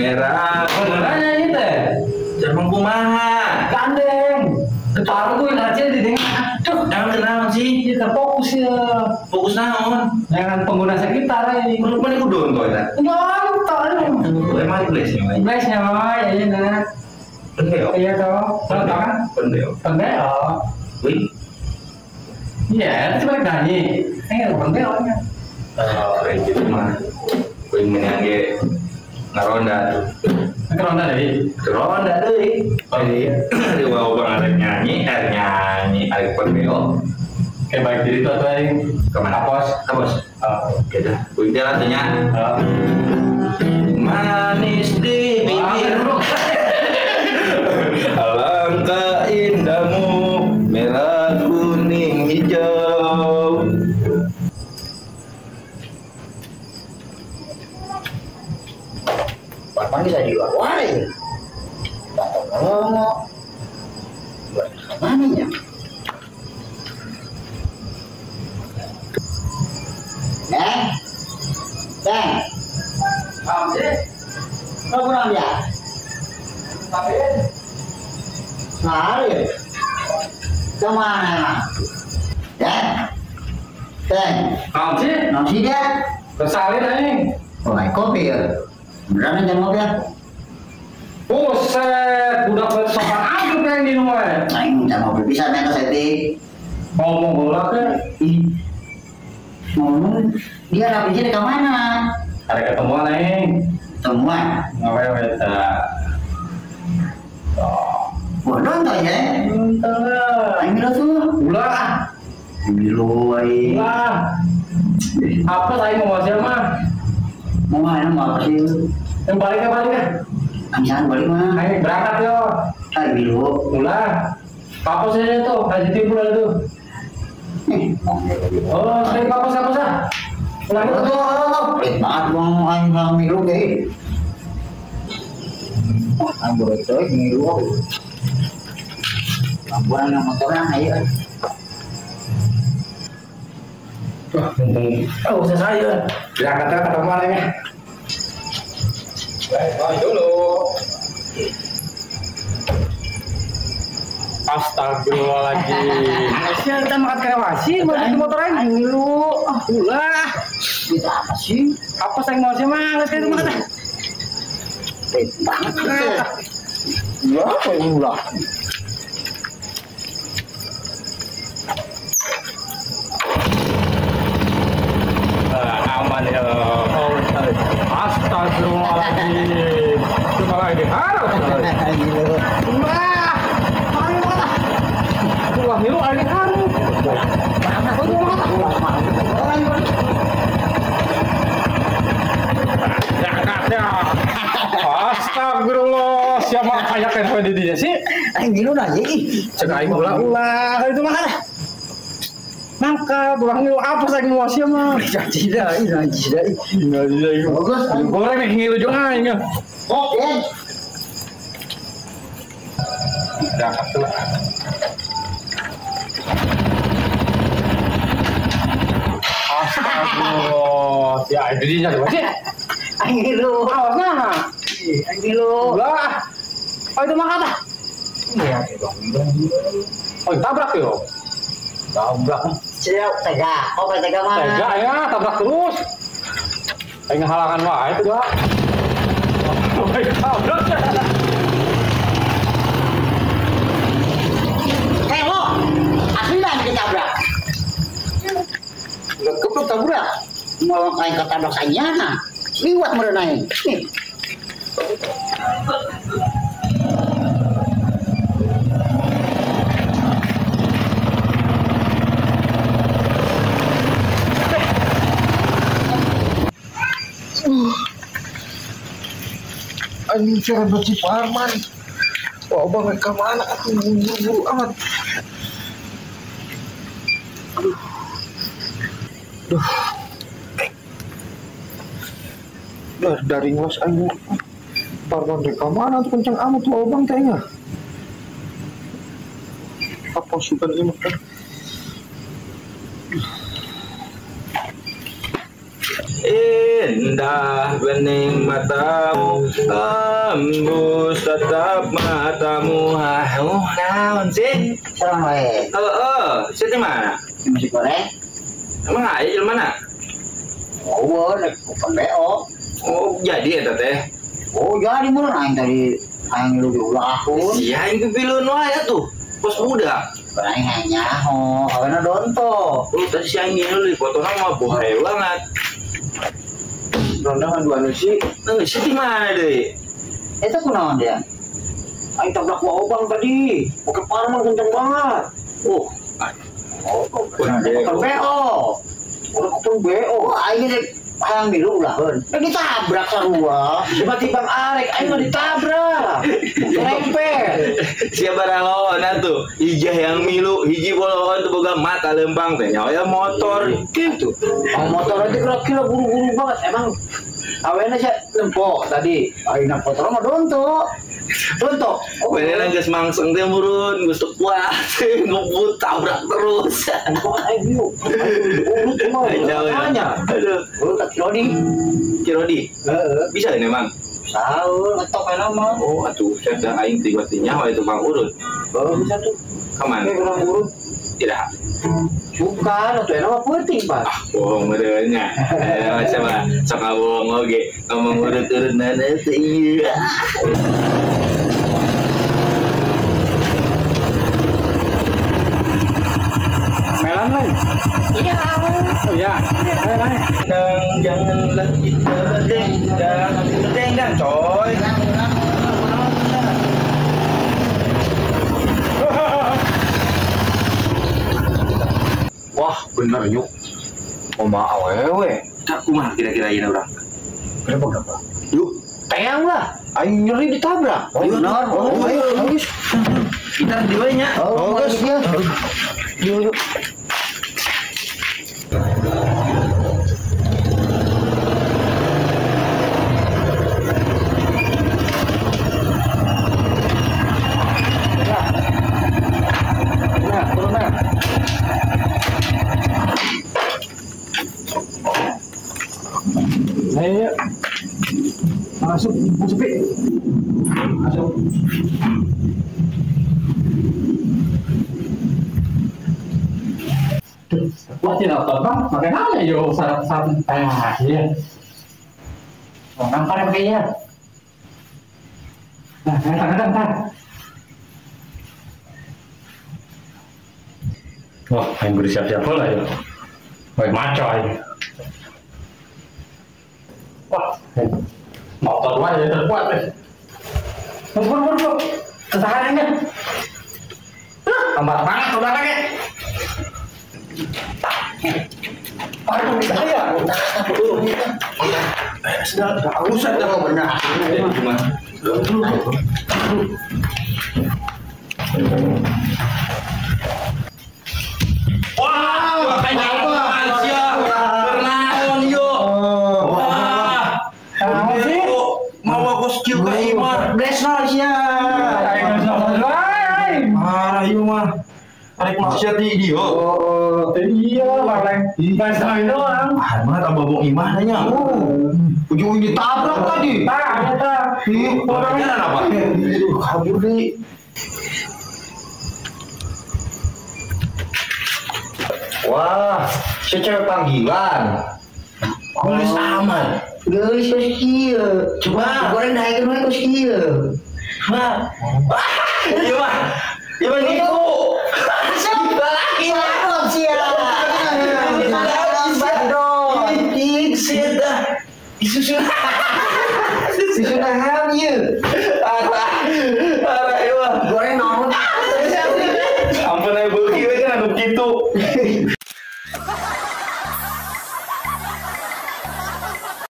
merah. Sebenarnya ini teh. Jangan kumaha. Gandeng. Kepala gue aja di tengah. Aduh, Jangan kenal sih. kita fokus ya. Fokus naon. Jangan pengguna sekitar ini. Menurut mana aku donto ya? Nonton. Emang blessnya. Blessnya mah ya nah. Pendeo. Iya toh. Kalau tahu kan? Pendeo. Pendeo. Wih. Iya, itu cuma nyanyi. Pendeo nya. Kayak gitu mah. Wih menyanyi ngaronda. Keronda deh. Ngaronda deh. Oh iya. Di bawah bang nyanyi, ada pendeo. Kayak baik diri tuh atau yang Kemana? Kapos. Oke dah. Wih jalan tanya. Manis di bibir. Alangkah indahmu, merah kuning hijau. Papan bisa di luar wae. Datang ngomong. Buat kemana ya? Neng. Kau pulang ya? Sehari. Kemana? Neng. Kamu sih? Nasi dia. Kesalin aja. Oh, kopi ya. Beneran aja ngopi ya? Buset, udah bersopan aja kayak di rumah. Aing minta ngopi bisa nih ke Seti. Ngomong bola ke. Ih. Ngomong dia rapi sini ke mana? Ada ketemuan nih. Temuan. Ngapain kita? Bodoh tuh ya. Entah. Aing bilang tuh. Ulah. Bilu aing. Ulah. Apa saya mau ngasih mah? Mau mana mau apa sih? Yang balik ya. Anjaan balik mah. Ayo berangkat yo. Aing bilu. Ulah. Kapos aja tuh, kasih timbul itu. Oh, saya kapos. Ulah itu. Aduh, pelit banget bang aing bilang bilu kayak. Wah, aing baru itu bilu. Lampuan yang motornya ayo. Wah, oh, usah saya. Berangkat ketemuan ya. Baik dulu. Astagfirullahaladzim. Masih kita makan karawasi, mau di motor aja dulu. Ulah. Kita apa sih? Apa saya mau sih mah? Nggak itu mana? Pelit banget itu. Ya, apa ini ulah? Aman ya. Astagfirullahaladzim. Cuma lagi harus. Ulah. Wah, itu lagi harus. Astagfirullah, siapa kayak kan di dia sih? Aing bilu aja ih. Cek aing ulah itu mah. Mangka, kurang apa saya mau sih mah? Tidak. Bagus. Goreng nih ngilu jeung aing. Oh, ya. Dah atuh. Astagfirullah. Ya, itu dia coba sih. Aing bilu. Awas nah. Aing bilu. Ulah. Oh itu mah kata. Iya, Oh, tabrak yo. Tabrak. Siap, tega. Oh, tega mana? Tega ya, tabrak terus. Aing halangan wae itu gak. Oh, tabrak. Hei lo, aslinya ditabrak. Gak kepluk tabrak. Mau kain ketabrak saja nah. Liwat merenai. Nih. Anjing cara bersih Parman. Wah bang ke mana? Aku buru-buru amat. Duh. Dari ngos anjing. Parman ke mana tuh kencang amat tuh bang kayaknya. Apa sukan ini kan? indah bening matamu, embus tatap matamu. Naon sih? Serang wae. Sih di mana? Masih goreng. Emang aja di mana? Oh, bukan BO. Oh, jadi ya teh. Oh, jadi mana aing tadi aing lu diulahun. Iya, itu pilun wae tuh. Pos muda. Aing hanya karena donto. Tadi si Aing ini foto nama bohai banget. Ronda kan dua sih. Sih di mana deh? Itu kunaon dia? Aing tabrak bawa bang tadi. Oke parman kenceng banget. Bukan BO. Udah ketemu BO. Oh, aing deh hayang milu ulahun. Ditabrak sarua. Tiba-tiba arek, aing mah ditabrak. Rempet. Siapa lawan tuh? Hijah yang milu, hiji boloan tuh boga mata lempang teh nyawa motor gitu. Motor aja kira-kira buru-buru banget. Emang awalnya saya lempok tadi. Aing na foto mah donto. Dontok. Beneran geus mangseng teh murun, geus teu kuat, ngebut tabrak terus. Bukan aing biu. Urut cuma tanya. Aduh, Oh, tak Rodi. Kirodi. Bisa ini emang. Saul ngetok nama. Oh, atuh saya aing tiba-tiba itu Bang Urut. Oh, bisa tuh. Kaman? Kayak kurang urut. Tidak. Bukan, itu nama penting, Pak. Bohong merenya. Coba sok bohong oge. Ngomong urut-urut nana teh iya. Melan lain. Iya. Oh ya. Janganlah kita deng coy. Wah, bener yuk. Oma awewe. Tak kumah kira-kira ini orang. Kenapa? Yuk, Teang lah. Aing nyeri ditabrak. Oh, benar. Oh, ayo. kita di nya. Oh, guys. Yuk. Ayo. Masuk, masuk. Masuk. Wah, tidak terbang, makan aja yo sarap-sarap. Iya. Oh, nampak kayaknya. Nah, kadang-kadang. Wah, yang gue siap-siap lah ya. Wah, maco aja. Wah, motor dua ya terkuat deh. Buru. Kesahannya. Lambat banget saudaranya. Aduh, saya. Sudah usah dah benar. Cuma wah, kayak apa? Bernaon yo. Wah. Mau aku skill ka Imar. Blesno sia. Ayo mah. Arek maksiat di dia. Oh, iya, Marleng. Bahasa itu orang. Mana tambah bong Imah nanya. Ujung ditabrak tadi. Tak. Orangnya apa? Kabur deh. Wah, si cewek panggilan. Tulis aman. Geus kieu. Coba goreng daekeun we geus kieu. Iya mah. Iya mah gitu.